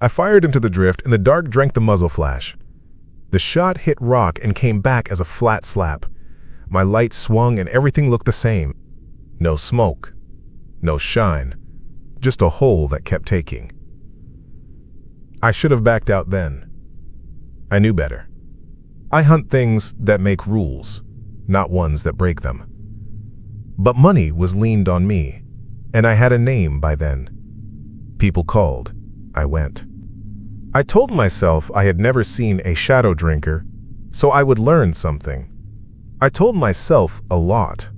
I fired into the drift, and the dark drank the muzzle flash. The shot hit rock and came back as a flat slap. My light swung and everything looked the same. No smoke, no shine, just a hole that kept taking. I should have backed out then. I knew better. I hunt things that make rules, not ones that break them. But money was leaned on me, and I had a name by then. People called. I went. I told myself I had never seen a shadow drinker, so I would learn something. I told myself a lot.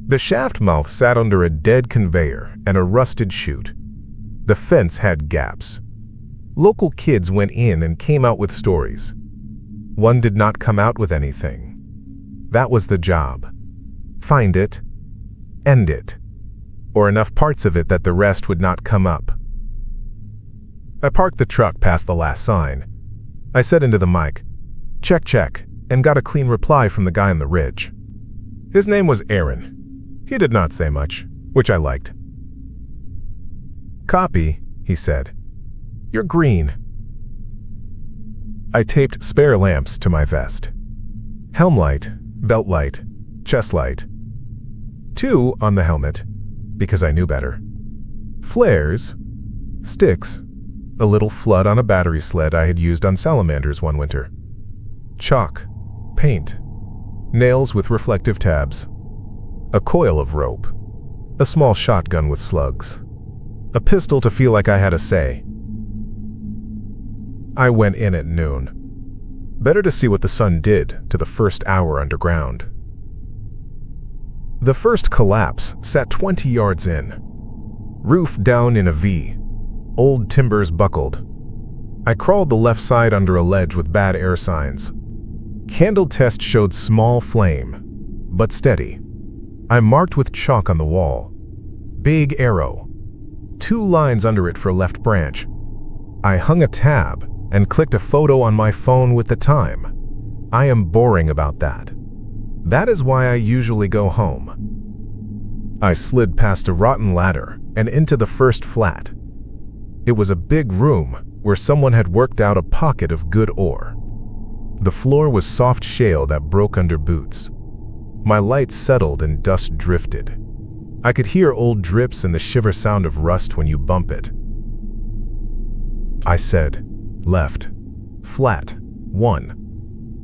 The shaft mouth sat under a dead conveyor and a rusted chute. The fence had gaps. Local kids went in and came out with stories. One did not come out with anything. That was the job. Find it, end it, or enough parts of it that the rest would not come up. I parked the truck past the last sign. I said into the mic, "Check, check," and got a clean reply from the guy on the ridge. His name was Aaron. He did not say much, which I liked. "Copy," he said. "You're green." I taped spare lamps to my vest. Helm light, belt light, chest light. 2 on the helmet, because I knew better. Flares, sticks, a little flood on a battery sled I had used on salamanders one winter. Chalk, paint, nails with reflective tabs, a coil of rope, a small shotgun with slugs, a pistol to feel like I had a say. I went in at noon. Better to see what the sun did to the first hour underground. The first collapse sat 20 yards in. Roof down in a V. Old timbers buckled. I crawled the left side under a ledge with bad air signs. Candle test showed small flame, but steady. I marked with chalk on the wall. Big arrow. 2 lines under it for left branch. I hung a tab and clicked a photo on my phone with the time. I am boring about that. That is why I usually go home. I slid past a rotten ladder and into the first flat. It was a big room where someone had worked out a pocket of good ore. The floor was soft shale that broke under boots. My light settled and dust drifted. I could hear old drips and the shiver sound of rust when you bump it. I said, "Left, flat, 1.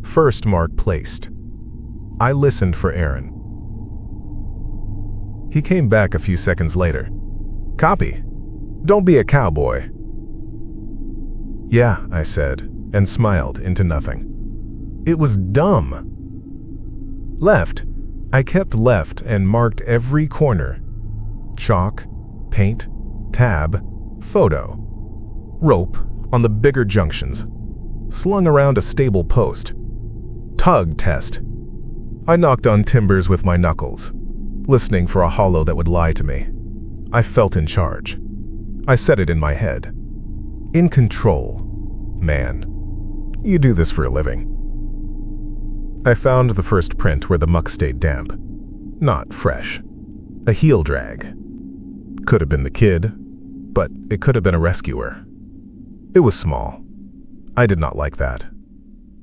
First mark placed." I listened for Aaron. He came back a few seconds later. "Copy. Don't be a cowboy." "Yeah," I said, and smiled into nothing. It was dumb. Left. I kept left and marked every corner. Chalk, paint, tab, photo. Rope on the bigger junctions. Slung around a stable post. Tug test. I knocked on timbers with my knuckles, listening for a hollow that would lie to me. I felt in charge. I said it in my head. In control. Man, you do this for a living. I found the first print where the muck stayed damp. Not fresh. A heel drag. Could have been the kid, but it could have been a rescuer. It was small. I did not like that.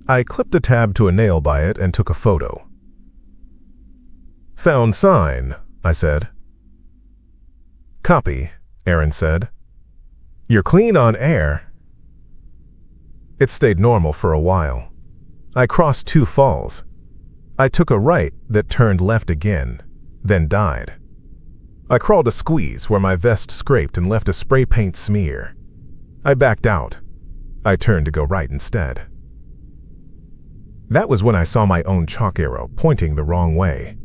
I clipped a tab to a nail by it and took a photo. "Found sign," I said. "Copy," Aaron said. "You're clean on air." It stayed normal for a while. I crossed 2 falls. I took a right that turned left again, then died. I crawled a squeeze where my vest scraped and left a spray paint smear. I backed out. I turned to go right instead. That was when I saw my own chalk arrow pointing the wrong way.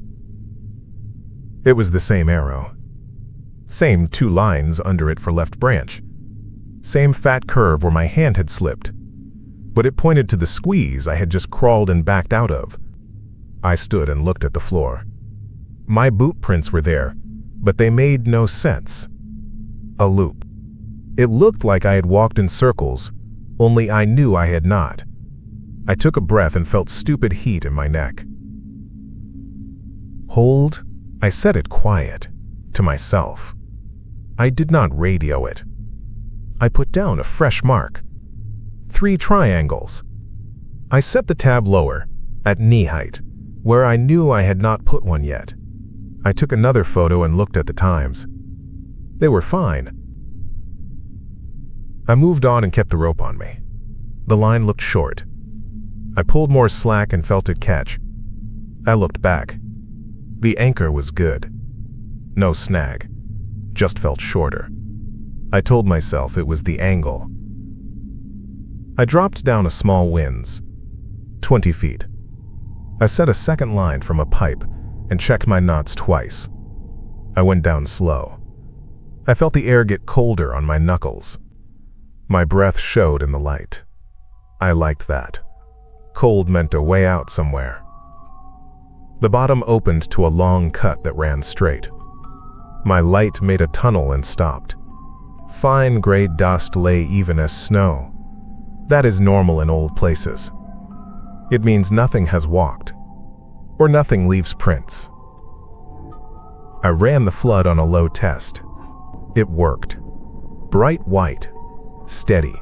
It was the same arrow. Same 2 lines under it for left branch. Same fat curve where my hand had slipped. But it pointed to the squeeze I had just crawled and backed out of. I stood and looked at the floor. My boot prints were there, but they made no sense. A loop. It looked like I had walked in circles, only I knew I had not. I took a breath and felt stupid heat in my neck. Hold. I said it quiet, to myself. I did not radio it. I put down a fresh mark. 3 triangles. I set the tab lower, at knee height, where I knew I had not put one yet. I took another photo and looked at the times. They were fine. I moved on and kept the rope on me. The line looked short. I pulled more slack and felt it catch. I looked back. The anchor was good. No snag, just felt shorter. I told myself it was the angle. I dropped down a small winze, 20 feet. I set a second line from a pipe and checked my knots twice. I went down slow. I felt the air get colder on my knuckles. My breath showed in the light. I liked that. Cold meant a way out somewhere. The bottom opened to a long cut that ran straight. My light made a tunnel and stopped. Fine gray dust lay even as snow. That is normal in old places. It means nothing has walked, or nothing leaves prints. I ran the flood on a low test. It worked. Bright white, steady.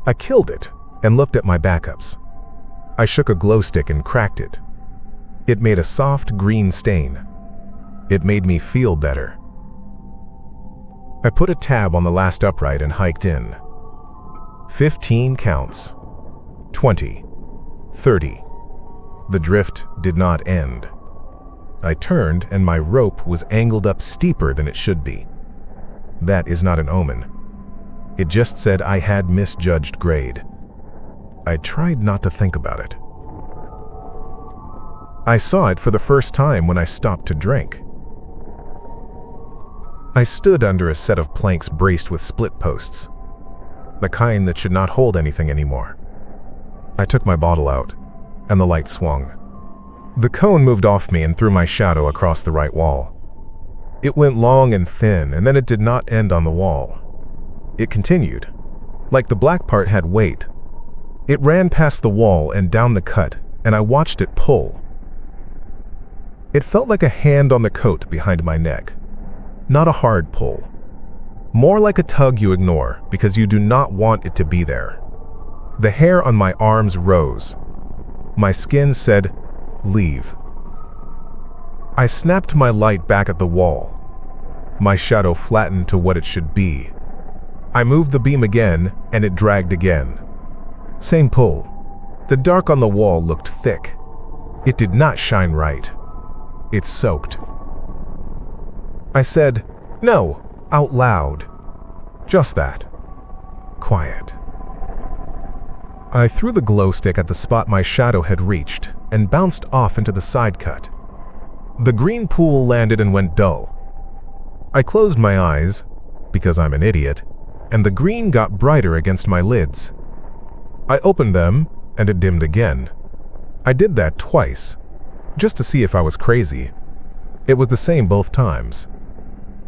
I killed it and looked at my backups. I shook a glow stick and cracked it. It made a soft green stain. It made me feel better. I put a tab on the last upright and hiked in. 15 counts. 20. 30. The drift did not end. I turned and my rope was angled up steeper than it should be. That is not an omen. It just said I had misjudged grade. I tried not to think about it. I saw it for the first time when I stopped to drink. I stood under a set of planks braced with split posts, the kind that should not hold anything anymore. I took my bottle out, and the light swung. The cone moved off me and threw my shadow across the right wall. It went long and thin, and then it did not end on the wall. It continued, like the black part had weight. It ran past the wall and down the cut, and I watched it pull. It felt like a hand on the coat behind my neck. Not a hard pull. More like a tug you ignore because you do not want it to be there. The hair on my arms rose. My skin said, "Leave." I snapped my light back at the wall. My shadow flattened to what it should be. I moved the beam again, and it dragged again. Same pull. The dark on the wall looked thick. It did not shine right. It soaked. I said, "No," out loud. Just that. Quiet. I threw the glow stick at the spot my shadow had reached and bounced off into the side cut. The green pool landed and went dull. I closed my eyes, because I'm an idiot, and the green got brighter against my lids. I opened them, and it dimmed again. I did that twice, just to see if I was crazy. It was the same both times.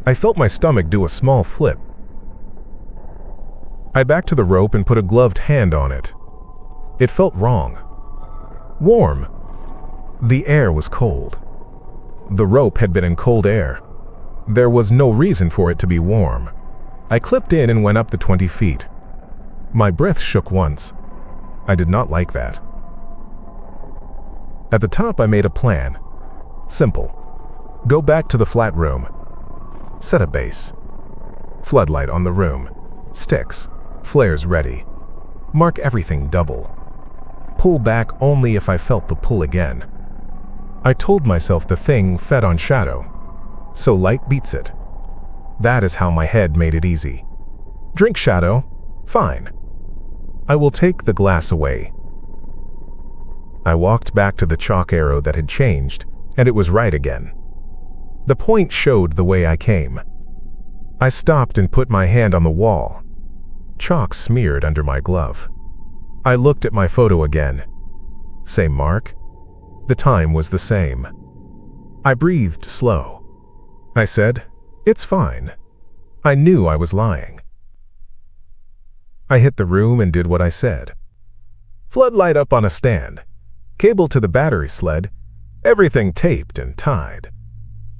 I felt my stomach do a small flip. I backed to the rope and put a gloved hand on it. It felt wrong. Warm. The air was cold. The rope had been in cold air. There was no reason for it to be warm. I clipped in and went up the 20 feet. My breath shook once. I did not like that. At the top, I made a plan. Simple. Go back to the flat room. Set a base. Floodlight on the room. Sticks. Flares ready. Mark everything double. Pull back only if I felt the pull again. I told myself the thing fed on shadow, so light beats it. That is how my head made it easy. Drink shadow, fine. I will take the glass away. I walked back to the chalk arrow that had changed, and it was right again. The point showed the way I came. I stopped and put my hand on the wall. Chalk smeared under my glove. I looked at my photo again. Same mark. The time was the same. I breathed slow. I said, "It's fine." I knew I was lying. I hit the room and did what I said. Floodlight up on a stand. Cable to the battery sled. Everything taped and tied.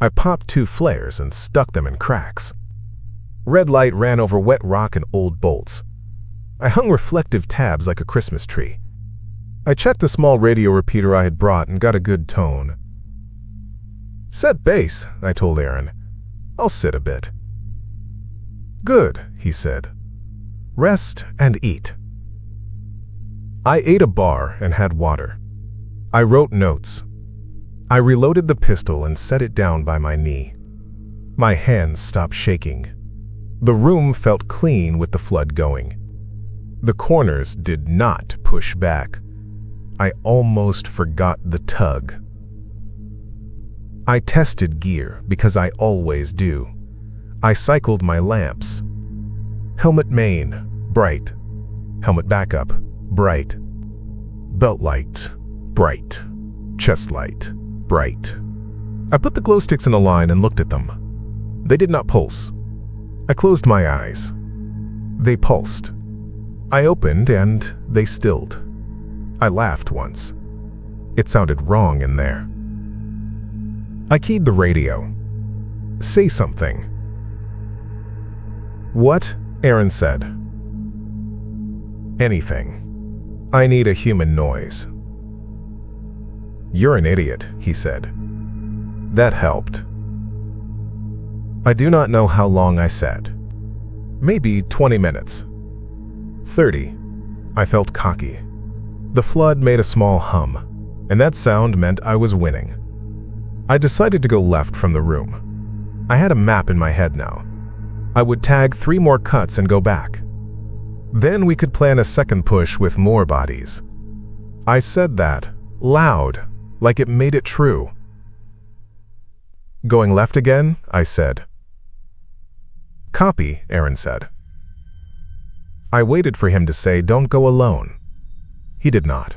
I popped 2 flares and stuck them in cracks. Red light ran over wet rock and old bolts. I hung reflective tabs like a Christmas tree. I checked the small radio repeater I had brought and got a good tone. "Set base," I told Aaron. "I'll sit a bit." "Good," he said. "Rest and eat." I ate a bar and had water. I wrote notes. I reloaded the pistol and set it down by my knee. My hands stopped shaking. The room felt clean with the flood going. The corners did not push back. I almost forgot the tug. I tested gear because I always do. I cycled my lamps. Helmet main, bright. Helmet backup, bright. Belt light, bright. Chest light, bright. I put the glow sticks in a line and looked at them. They did not pulse. I closed my eyes. They pulsed. I opened and they stilled. I laughed once. It sounded wrong in there. I keyed the radio. "Say something." "What?" Aaron said. "Anything. I need a human noise." "You're an idiot," he said. That helped. I do not know how long I sat. Maybe 20 minutes. 30. I felt cocky. The flood made a small hum, and that sound meant I was winning. I decided to go left from the room. I had a map in my head now. I would tag 3 more cuts and go back. Then we could plan a second push with more bodies. I said that, loud, like it made it true. "Going left again?" I said. "Copy," Aaron said. I waited for him to say, "Don't go alone." He did not.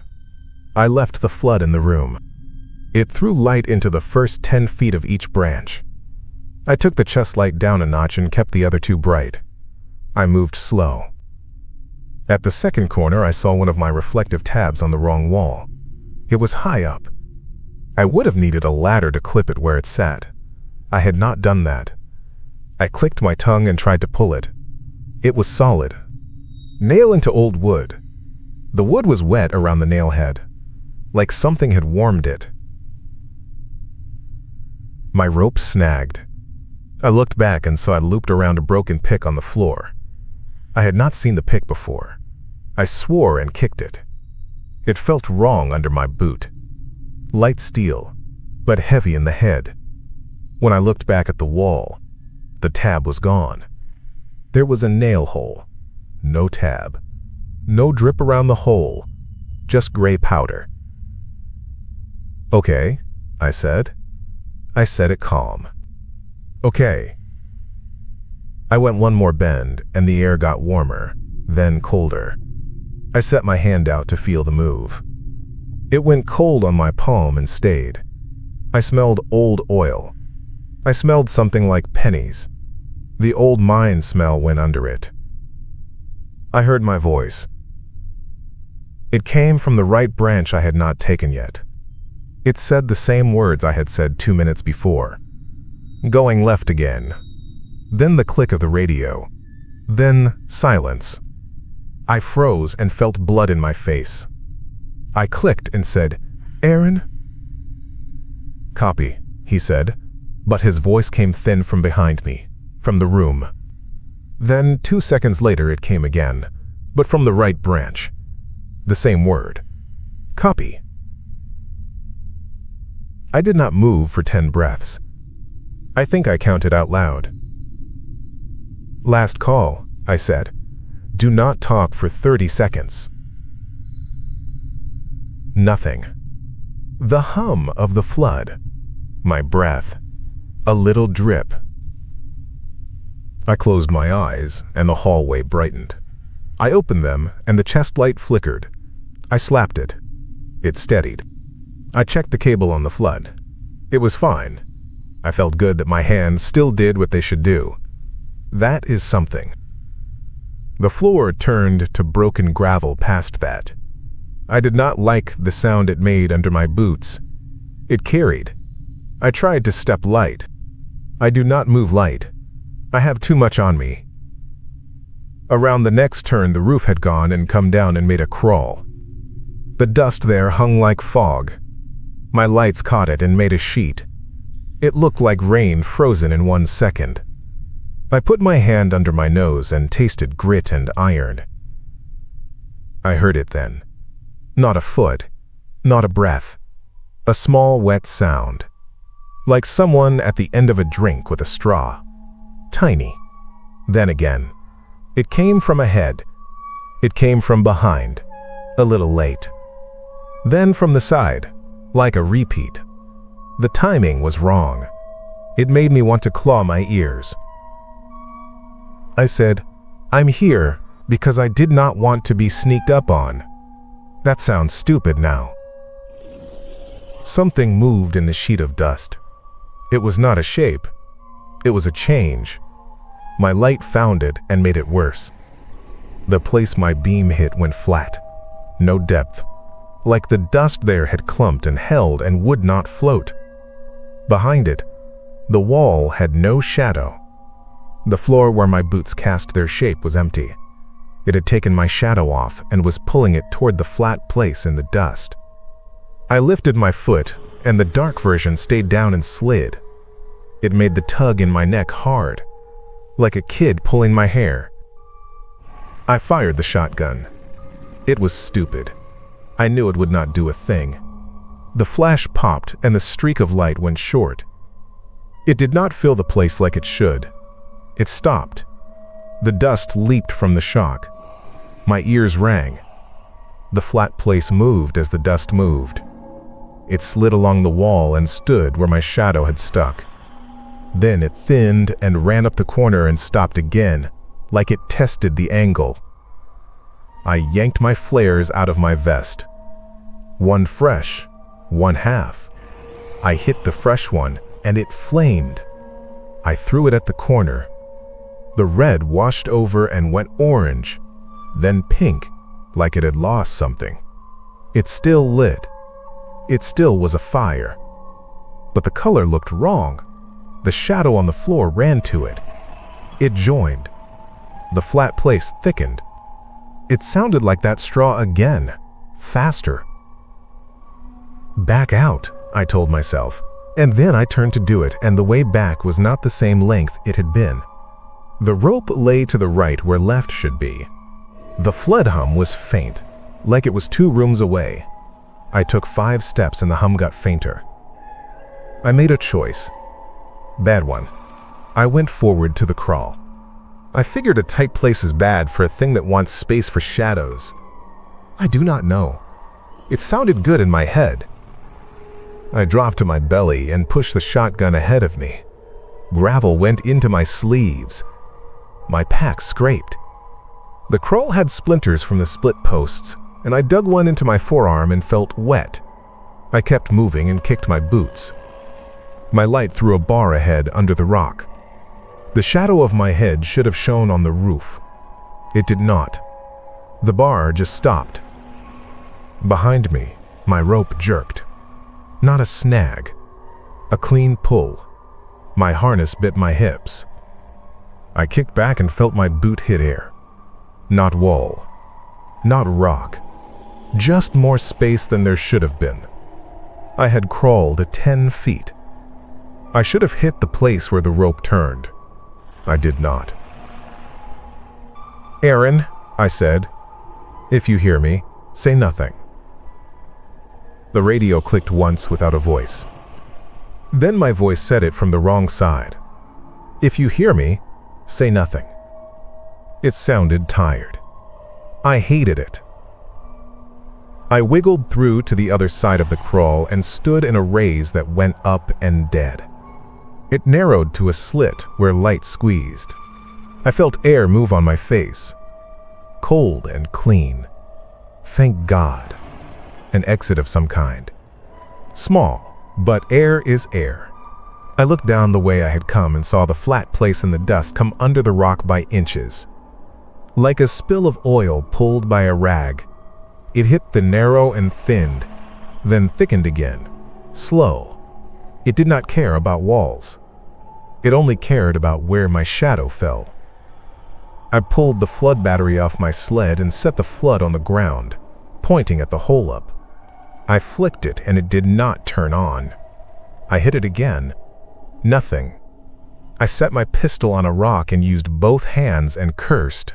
I left the flood in the room. It threw light into the first 10 feet of each branch. I took the chest light down a notch and kept the other 2 bright. I moved slow. At the second corner, I saw one of my reflective tabs on the wrong wall. It was high up. I would have needed a ladder to clip it where it sat. I had not done that. I clicked my tongue and tried to pull it. It was solid. Nail into old wood. The wood was wet around the nail head, like something had warmed it. My rope snagged. I looked back and saw it looped around a broken pick on the floor. I had not seen the pick before. I swore and kicked it. It felt wrong under my boot. Light steel, but heavy in the head. When I looked back at the wall, the tab was gone. There was a nail hole. No tab. No drip around the hole. Just gray powder. "Okay," I said. I said it calm. "Okay." I went one more bend, and the air got warmer, then colder. I set my hand out to feel the move. It went cold on my palm and stayed. I smelled old oil. I smelled something like pennies. The old mine smell went under it. I heard my voice. It came from the right branch I had not taken yet. It said the same words I had said 2 minutes before. "Going left again." Then the click of the radio. Then silence. I froze and felt blood in my face. I clicked and said, "Aaron?" "Copy," he said, but his voice came thin from behind me, from the room. Then 2 seconds later it came again, but from the right branch. The same word. "Copy." I did not move for 10 breaths. I think I counted out loud. "Last call," I said. "Do not talk for 30 seconds. Nothing. The hum of the flood. My breath. A little drip. I closed my eyes, and the hallway brightened. I opened them, and the chest light flickered. I slapped it. It steadied. I checked the cable on the flood. It was fine. I felt good that my hands still did what they should do. That is something. The floor turned to broken gravel past that. I did not like the sound it made under my boots. It carried. I tried to step light. I do not move light. I have too much on me. Around the next turn, the roof had gone and come down and made a crawl. The dust there hung like fog. My lights caught it and made a sheet. It looked like rain frozen in 1 second. I put my hand under my nose and tasted grit and iron. I heard it then. Not a foot, not a breath. A small wet sound. Like someone at the end of a drink with a straw. Tiny. Then again. It came from ahead. It came from behind. A little late. Then from the side, like a repeat. The timing was wrong. It made me want to claw my ears. I said, "I'm here because I did not want to be sneaked up on." That sounds stupid now. Something moved in the sheet of dust. It was not a shape. It was a change. My light found it and made it worse. The place my beam hit went flat. No depth. Like the dust there had clumped and held and would not float. Behind it, the wall had no shadow. The floor where my boots cast their shape was empty. It had taken my shadow off and was pulling it toward the flat place in the dust. I lifted my foot, and the dark version stayed down and slid. It made the tug in my neck hard, like a kid pulling my hair. I fired the shotgun. It was stupid. I knew it would not do a thing. The flash popped and the streak of light went short. It did not fill the place like it should. It stopped. The dust leaped from the shock. My ears rang. The flat place moved as the dust moved. It slid along the wall and stood where my shadow had stuck. Then it thinned and ran up the corner and stopped again, like it tested the angle. I yanked my flares out of my vest. One fresh, one half. I hit the fresh one, and it flamed. I threw it at the corner. The red washed over and went orange, then pink, like it had lost something. It still lit. It still was a fire. But the color looked wrong. The shadow on the floor ran to it. It joined. The flat place thickened. It sounded like that straw again, faster. Back out, I told myself, and then I turned to do it, and the way back was not the same length it had been. The rope lay to the right where left should be. The flood hum was faint, like it was 2 rooms away. I took 5 steps and the hum got fainter. I made a choice. Bad one. I went forward to the crawl. I figured a tight place is bad for a thing that wants space for shadows. I do not know. It sounded good in my head. I dropped to my belly and pushed the shotgun ahead of me. Gravel went into my sleeves. My pack scraped. The crawl had splinters from the split posts, and I dug one into my forearm and felt wet. I kept moving and kicked my boots. My light threw a bar ahead under the rock. The shadow of my head should have shone on the roof. It did not. The bar just stopped. Behind me, my rope jerked. Not a snag. A clean pull. My harness bit my hips. I kicked back and felt my boot hit air. Not wall. Not rock. Just more space than there should have been. I had crawled 10 feet. I should have hit the place where the rope turned. I did not. "Aaron," I said, "if you hear me, say nothing." The radio clicked once without a voice. Then my voice said it from the wrong side. "If you hear me, say nothing." It sounded tired. I hated it. I wiggled through to the other side of the crawl and stood in a raise that went up and dead. It narrowed to a slit where light squeezed. I felt air move on my face. Cold and clean. Thank God. An exit of some kind. Small, but air is air. I looked down the way I had come and saw the flat place in the dust come under the rock by inches. Like a spill of oil pulled by a rag, it hit the narrow and thinned, then thickened again, slow. It did not care about walls. It only cared about where my shadow fell. I pulled the flood battery off my sled and set the flood on the ground, pointing at the hole up. I flicked it and it did not turn on. I hit it again. Nothing. I set my pistol on a rock and used both hands and cursed.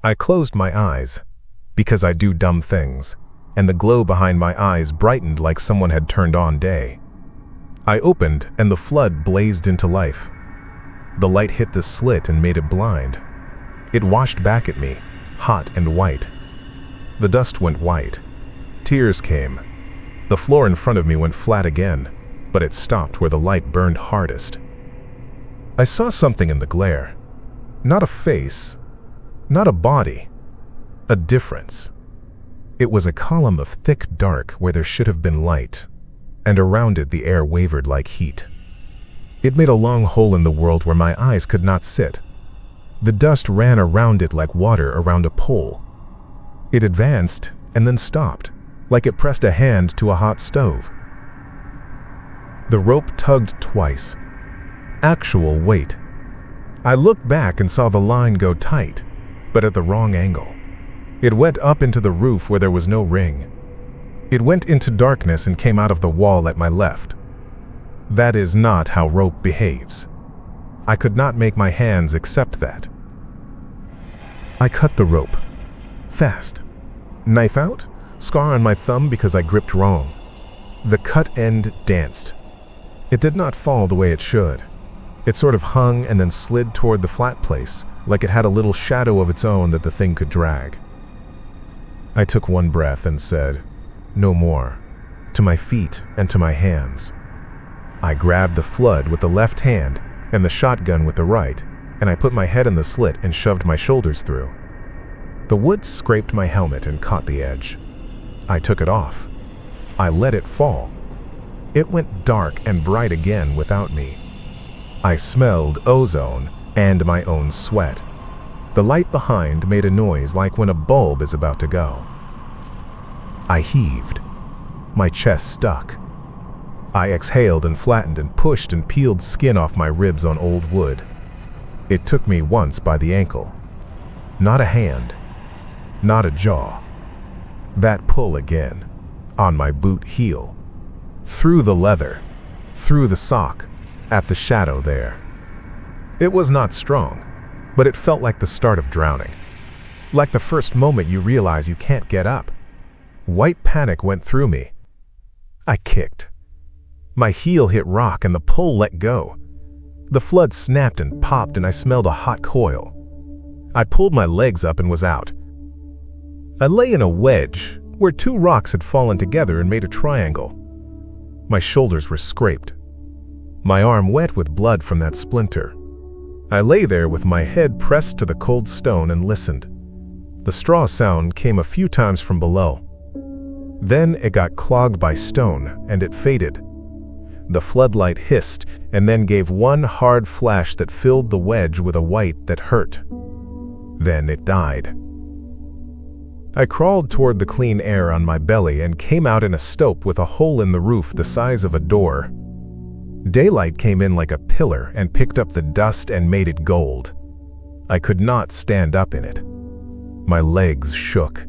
I closed my eyes, because I do dumb things, and the glow behind my eyes brightened like someone had turned on day. I opened and the flood blazed into life. The light hit the slit and made it blind. It washed back at me, hot and white. The dust went white. Tears came. The floor in front of me went flat again, but it stopped where the light burned hardest. I saw something in the glare. Not a face, not a body, a difference. It was a column of thick dark where there should have been light, and around it the air wavered like heat. It made a long hole in the world where my eyes could not sit. The dust ran around it like water around a pole. It advanced and then stopped, like it pressed a hand to a hot stove. The rope tugged twice. Actual weight. I looked back and saw the line go tight, but at the wrong angle. It went up into the roof where there was no ring. It went into darkness and came out of the wall at my left. That is not how rope behaves. I could not make my hands accept that. I cut the rope. Fast. Knife out, scar on my thumb because I gripped wrong. The cut end danced. It did not fall the way it should. It sort of hung and then slid toward the flat place, like it had a little shadow of its own that the thing could drag. I took one breath and said, "No more," to my feet and to my hands. I grabbed the flood with the left hand and the shotgun with the right, and I put my head in the slit and shoved my shoulders through. The wood scraped my helmet and caught the edge. I took it off. I let it fall. It went dark and bright again without me. I smelled ozone and my own sweat. The light behind made a noise like when a bulb is about to go. I heaved. My chest stuck. I exhaled and flattened and pushed and peeled skin off my ribs on old wood. It took me once by the ankle. Not a hand. Not a jaw. That pull again. On my boot heel. Through the leather. Through the sock. At the shadow there. It was not strong, but it felt like the start of drowning. Like the first moment you realize you can't get up. White panic went through me. I kicked. My heel hit rock and the pull let go. The flood snapped and popped and I smelled a hot coil. I pulled my legs up and was out. I lay in a wedge where two rocks had fallen together and made a triangle. My shoulders were scraped. My arm wet with blood from that splinter. I lay there with my head pressed to the cold stone and listened. The straw sound came a few times from below. Then it got clogged by stone and it faded. The floodlight hissed and then gave one hard flash that filled the wedge with a white that hurt. Then it died. I crawled toward the clean air on my belly and came out in a stope with a hole in the roof the size of a door. Daylight came in like a pillar and picked up the dust and made it gold. I could not stand up in it. My legs shook.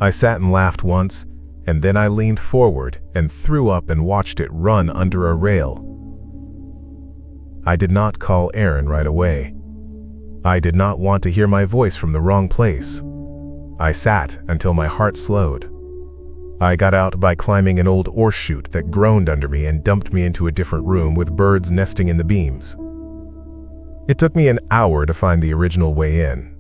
I sat and laughed once, and then I leaned forward and threw up and watched it run under a rail. I did not call Aaron right away. I did not want to hear my voice from the wrong place. I sat until my heart slowed. I got out by climbing an old ore chute that groaned under me and dumped me into a different room with birds nesting in the beams. It took me an hour to find the original way in.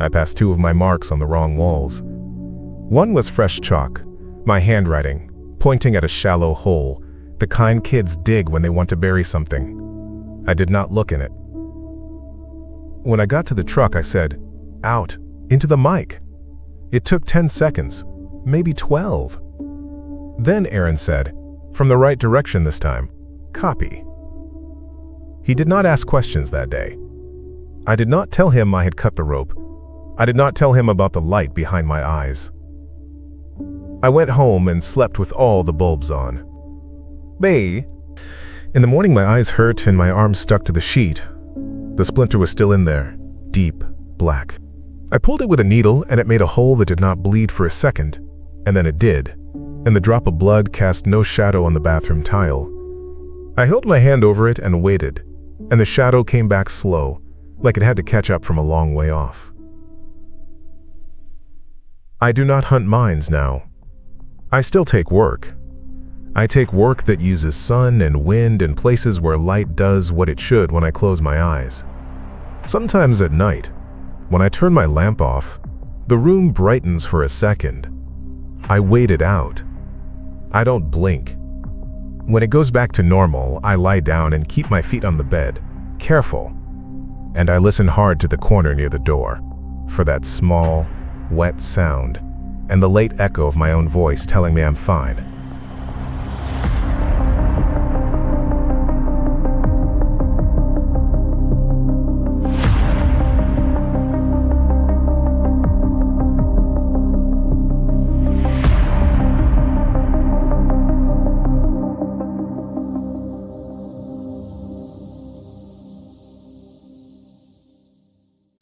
I passed two of my marks on the wrong walls. One was fresh chalk, my handwriting, pointing at a shallow hole, the kind kids dig when they want to bury something. I did not look in it. When I got to the truck, I said, "Out, into the mic." It took 10 seconds. Maybe 12. Then Aaron said, "From the right direction this time. Copy." He did not ask questions that day. I did not tell him I had cut the rope. I did not tell him about the light behind my eyes. I went home and slept with all the bulbs on. "Bae, In the morning, my eyes hurt and my arms stuck to the sheet. The splinter was still in there, deep, black. I pulled it with a needle and it made a hole that did not bleed for a second, and then it did, and the drop of blood cast no shadow on the bathroom tile. I held my hand over it and waited, and the shadow came back slow, like it had to catch up from a long way off. I do not hunt mines now. I still take work. I take work that uses sun and wind in places where light does what it should when I close my eyes. Sometimes at night, when I turn my lamp off, the room brightens for a second. I wait it out. I don't blink. When it goes back to normal, I lie down and keep my feet on the bed, careful, and I listen hard to the corner near the door, for that small, wet sound, and the late echo of my own voice telling me I'm fine.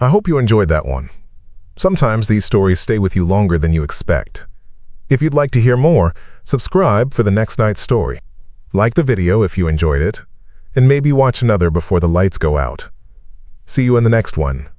I hope you enjoyed that one. Sometimes these stories stay with you longer than you expect. If you'd like to hear more, subscribe for the next night's story. Like the video if you enjoyed it, and maybe watch another before the lights go out. See you in the next one.